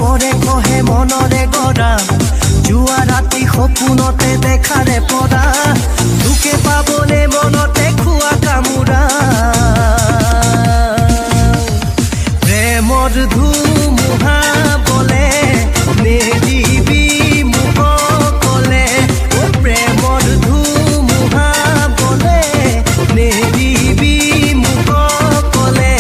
পৰে কহে মনৰে গৰা জুৱা ৰাতি সপোনতে দেখাৰে পৰা তোকে পাবলে মনতে খোৱা কামোৰা প্ৰেমৰ ধুমুহা বলে নেদিবি মুখ কলে প্ৰেমৰ ধুমুহা বলে নেদিবি মুখ কলে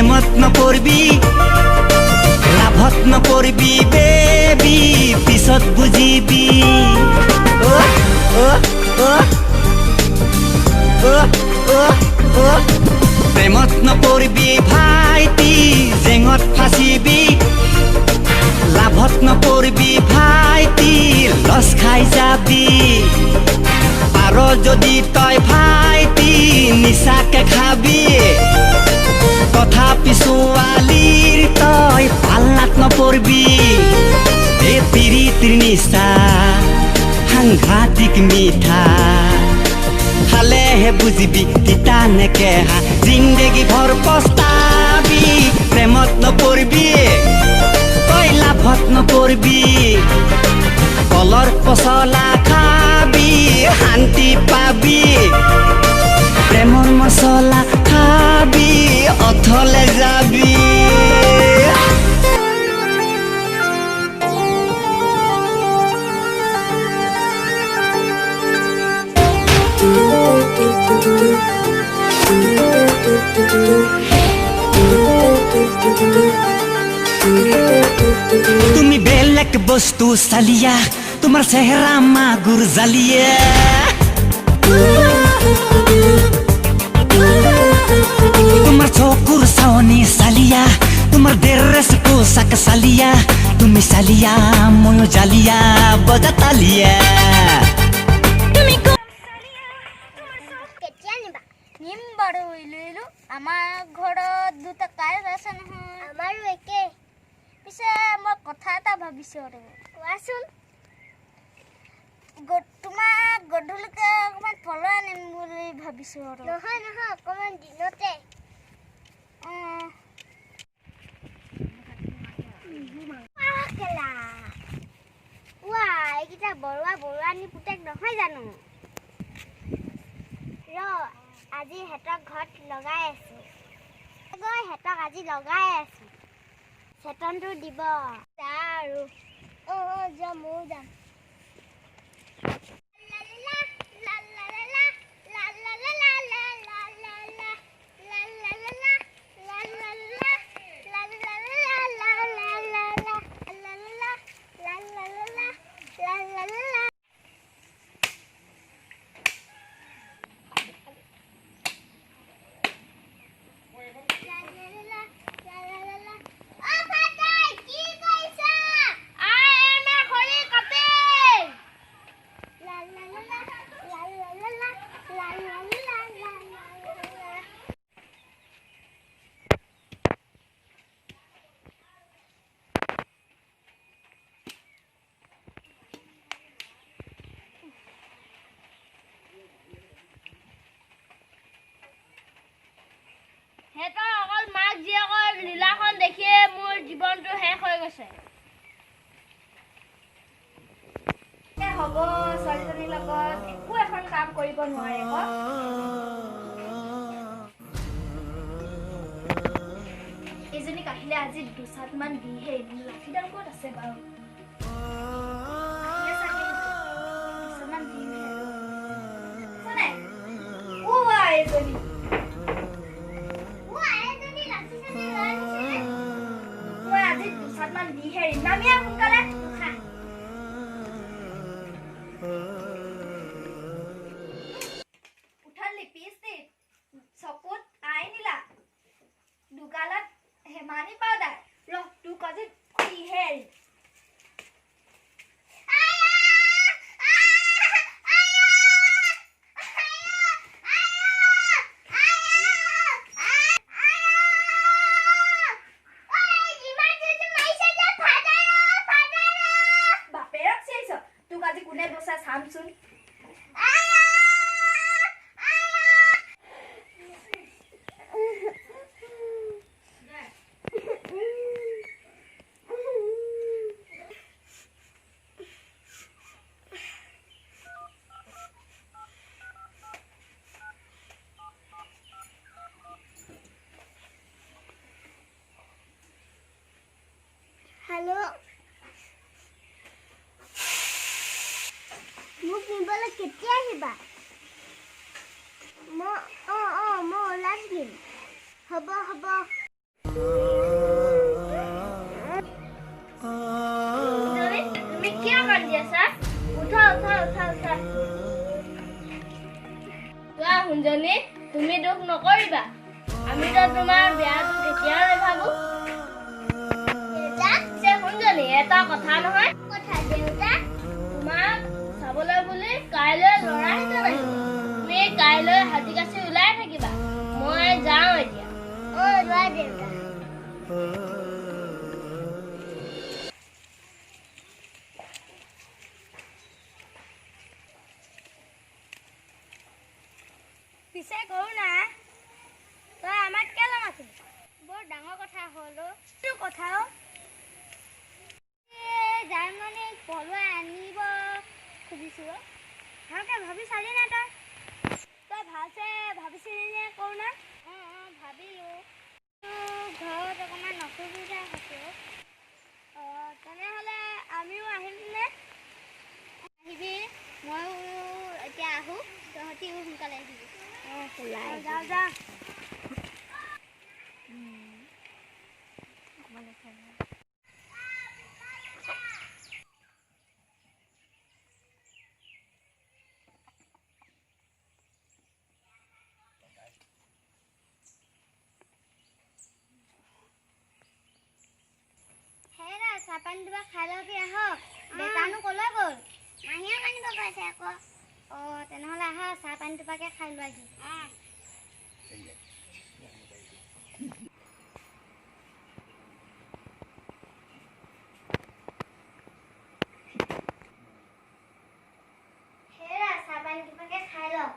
প্ৰেমত নপৰবি লাভত নপৰবি বেবি পিছত বুজিবি প্ৰেমত নপৰবি ভাইটি জেঙত ফাঁচিবি লাভত নপৰবি ভাইটি লচ খাই যাবি পাৰ যদি তই ভাইটি নিচাকে খাবি তথাপি ছোৱালীৰ তই পাল্লাত নপৰবি এ পিৰিতিৰ নিচা সাংঘাতিক মিঠা খালেহে বুজিবি তিতা নেকেহা জিন্দেগী ভৰ পস্তাবি প্ৰেমত নপৰবি তই লাভত নপৰবি কলৰ পচলা খাবি শান্তি পাবি প্ৰেমৰ মচলা খাবি অথলে যাবি তুমি বেলেগ বস্তু চালিয়া তোমাৰ চেহেৰা মাগুৰ জালিয়া তোমাৰ চকুৰ চাৱনি চালিয়া তোমাৰ ড্ৰেছ পোছাক চালিয়া তুমি চালিয়া ময়ো জালিয়া বজা তালিয়া নিম বাৰু লৈ আমাৰ ঘৰত দুটা কাজ আছে নহয় আমাৰো একে পিছে মই কথা এটা ভাবিছোঁ আৰু কোৱাচোন তোমাক গধূলিকে অকণমান ফল আনিম বুলি ভাবিছোঁ আৰু নহয় নহয় অকণমান দিনতে এইকেইটা বৰুৱানী পুতেক নহয় জানো আজি হেঁতক ঘৰত লগাই আছো হেঁতক আজি লগাই আছো চেতনটো দিব আৰু যাম ময়ো যাম হেতৰ অকল মাক জীয়েকৰ লীলাখন দেখিয়ে মোৰ জীৱনটো শেষ হৈ গৈছে হ'ব ছোৱালীজনীৰ লগত একো এখন কাম কৰিব নোৱাৰে এইজনী আহিলে আজি দুচাটমান দিহে লাঠিডাল ক'ত আছে বাৰু এইজনী দুচাটমান দিহে নামিয়া সোনকালে উঠালি পিছ চকুত আই নিলা জানো মোক নিবলৈ কেতিয়া আহিবা মই ওলাই দিম হ'ব তুমি কিয় কান্দি আছা উঠা চোৱা শুনজনী তুমি দুখ নকৰিবা আমিতো তোমাৰ বেয়াটো কেতিয়াও নাভাবো শুনজনী এটা কথা নহয় কথা দেউতা তোমাক চাবলৈ বুলি কাইলৈ ল'ৰা হিচাপে আহিব তুমি কাইলৈ হাতী কাচি ওলাই থাকিবা মই যাওঁ এতিয়া লোৱা দেউতা পিছে কৰোণা তই আমাক কেলৈ মাতিলি বৰ ডাঙৰ কথা হ'ল কি কথা জাৰ্মানীক পলুৱাই আনিব খুজিছোঁ ভালকৈ ভাবি চালি নে তই ভালছে ভাবিছিলি নে কৰোণা ভাবিলোঁ ঘৰত অকণমান অসুবিধা হৈছে তেনেহ'লে আমিও আহিমনে আহিবি ময়ো এতিয়া আহোঁ তহঁতিও সোনকালে আহিবি যা চাহপানী দিবা খাই লবি আহক দেউতানো ক'লৈ গ'ল মাহীয়ে আনিব গৈছে আকৌ তেনেহ'লে আহা চাহপানী টোপাকে খাই লোৱাহি চাহপানী টোপাকে খাই লওক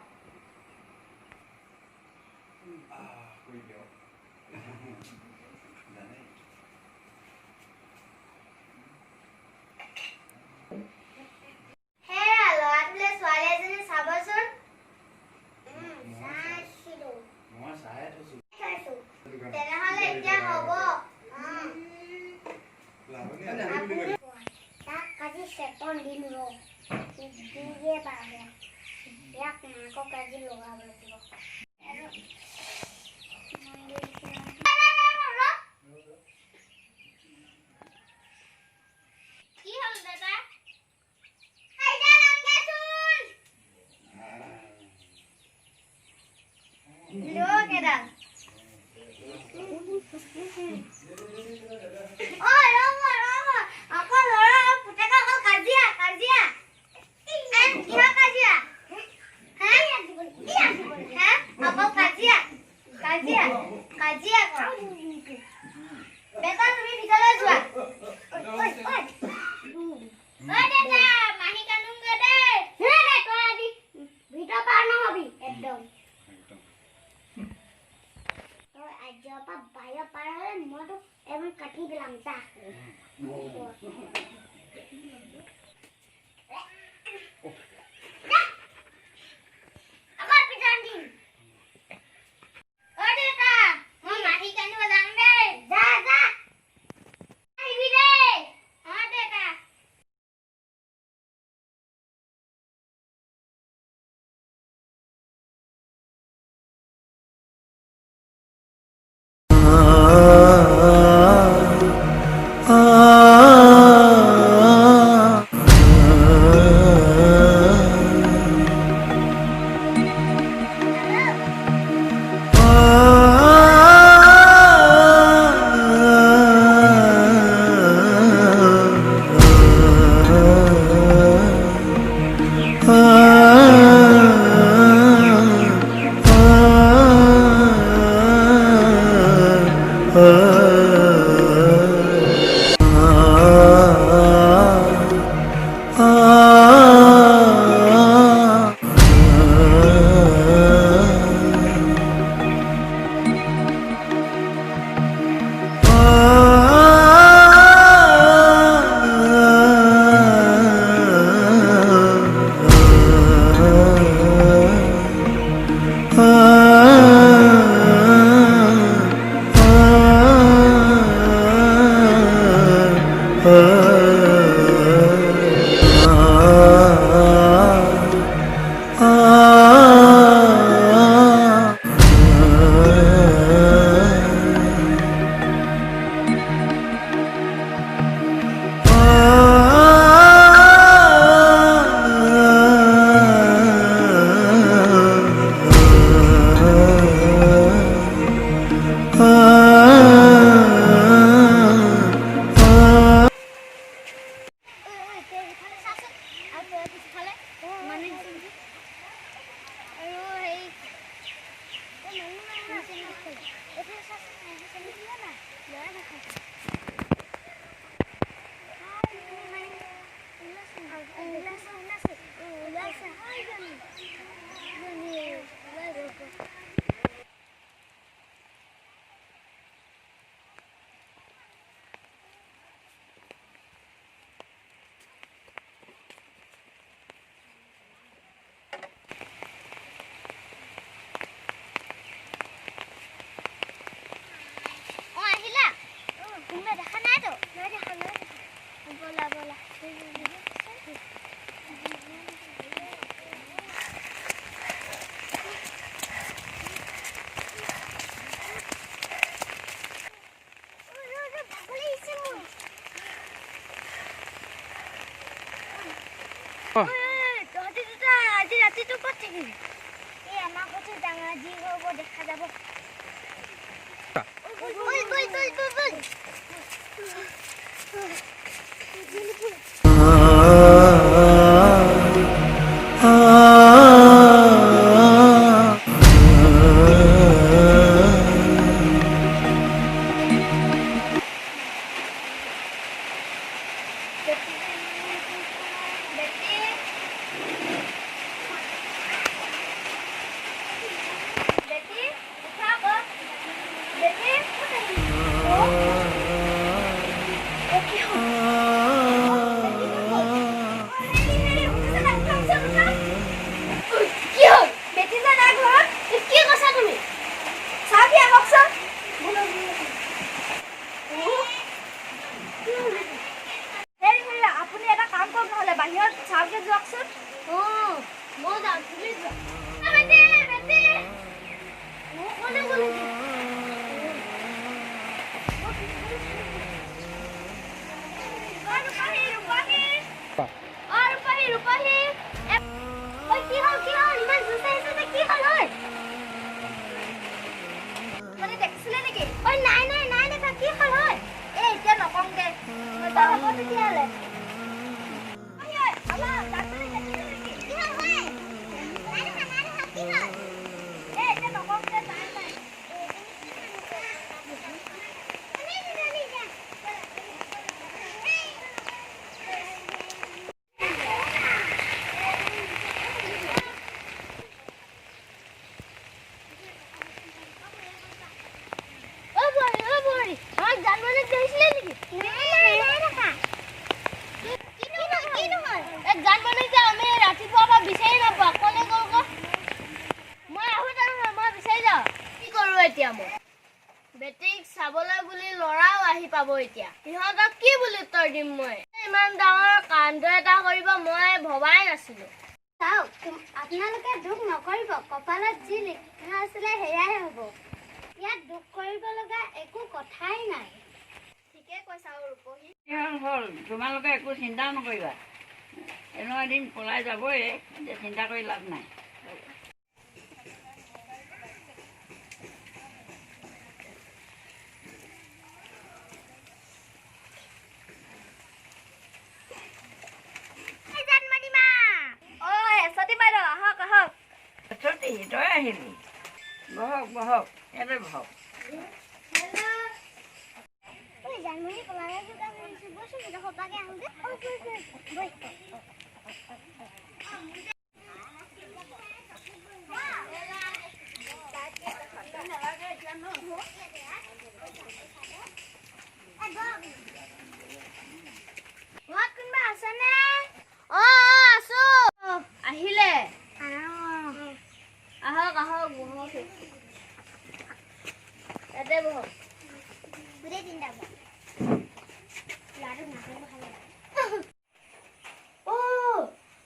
নেকি এই আমাৰ কথা ডাঙৰ যি হ'ব দেখা যাব বেটিক চাবলৈ বুলি লৰাও আহি পাব এতিয়া সিহঁতক কি বুলি উত্তৰ দিম মই ইমান ডাঙৰ কাণ্ড এটা কৰিব মই ভবাই নাছিলো চাওক আপোনালোকে দুখ নকৰিব কপালত যি লিখা আছিলে সেয়াই হ'ব ইয়াত দুখ কৰিব লগা একো কথাই নাই ঠিকে কৈছা ৰূপহী হ'ল তোমালোকে একো চিন্তা নকৰিবা এনেও এদিন পলাই যাবই চিন্তা কৰি লাভ নাই তই আহিবি বহক বহক ইয়াতে বহক জানমণি পলাই কোনোবা আছেনে আছো আহিলে আহক আহক বহক ইয়াতে বহক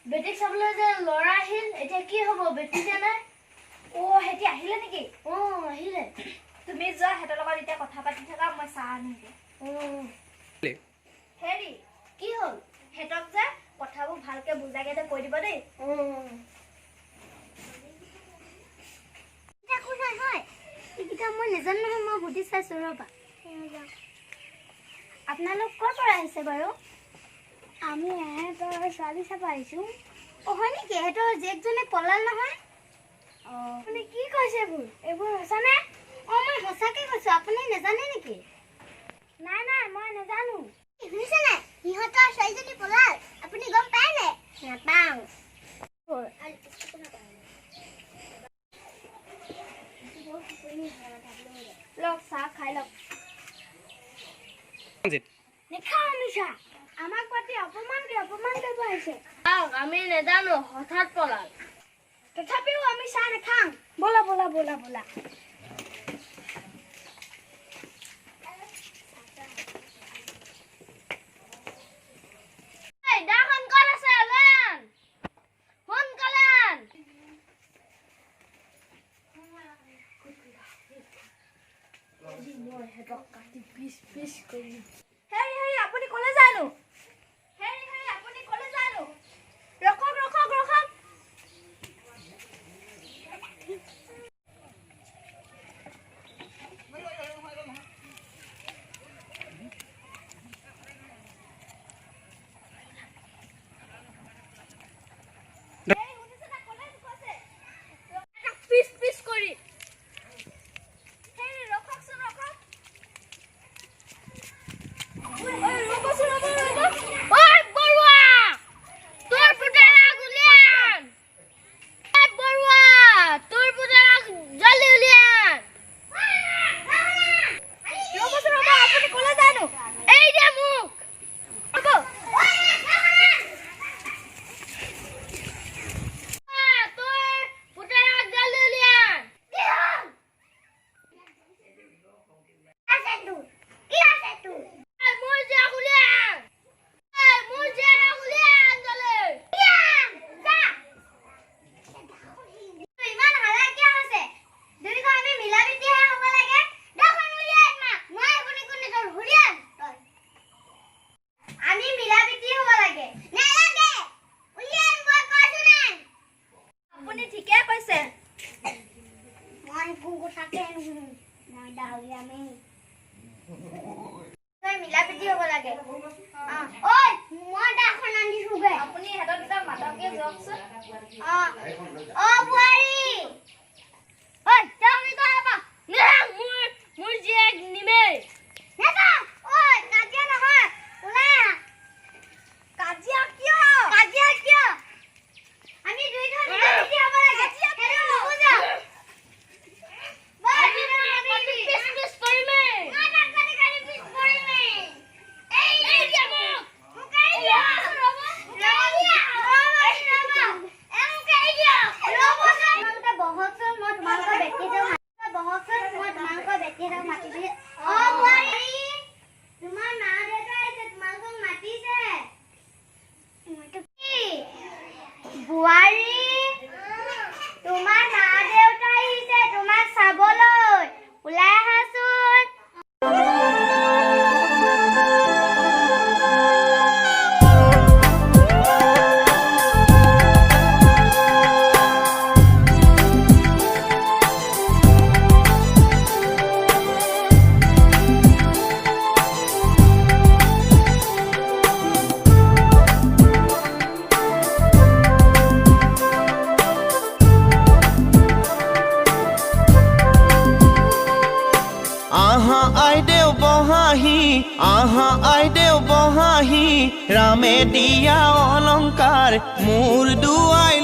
বেটিক চাবলৈ যে ল'ৰা আহিল এতিয়া কি হ'ব বেটি যে নাই সিহঁতি আহিলে নেকি আহিলে তুমি যোৱা সিহঁতৰ লগত এতিয়া কথা পাতি থাকা মই চাহ আনিমগে হেৰি কি হ'ল সিহঁতক যে কথাবোৰ ভালকে বুজাকে কৈ দিব দেই মই নাজানো নহয় মই সুধি চাইছো ৰবা আপোনালোক ক'ৰ পৰা আহিছে বাৰু আমি এহেঁতৰ ছোৱালী চাব আহিছো হয় নেকি এহেঁতৰ জীয়েকজনী পলাল নহয় আপুনি কি কৈছে এইবোৰ সঁচানে মই সঁচাকে কৈছো আপুনি নাজানে নেকি নাই নাই মই নাজানো শুনিছে নাই সিহঁতৰ ছোৱালীজনী পলাল আপুনি গম পায় নে নাপাওঁ লওক চাহ খাই লওক নেখাওঁ মিছা আমাক পাতি অপমান কৰিব আহিছে আমি নেজানো হঠাৎ পলাল তথাপিও আমি চাহ নাখাওঁ বলা বলা বলা বলা আপুনি কলে যায়নো ৰখক এইবোৰ কথাকে মই ডাউৰীয়া আমি মিলা প্ৰীতি হ'ব লাগে ঐ মই দাখন আনিছোগে আপুনি হেতৰ দুটা মাতকে যাওকচোন বোৱাৰী ঐ তুমি তো আপা না মোৰ জীয়েক নিমে নেতা ঐ কাজিয়া নহয় ওলাই কাজিয়া কিয় আমি দুইজন মিলা প্ৰীতি হ'ব লাগে হেটো নুবুজা বিজনেস কৰিমে না ডাক্তাৰি গাড়ি বিজ কৰিমে এই যাবো মুকাই দিয়া ৰব এমুকাই দিয়া ৰব তোমালোকে বহকচোন মই তোমালোকৰ বেটি যাও মাতি দিয়ে বোৱাৰী তোমাৰ মা দেউতা আহিছে তোমালোকক মাতিছে বোৱাৰী তোমাৰ মা দেউতা আহিছে তোমাক চাবলৈ ওলাই আহাচোন আইদেউ বহাহি ৰামে দিয়া অলংকাৰ মোৰ দুৱাই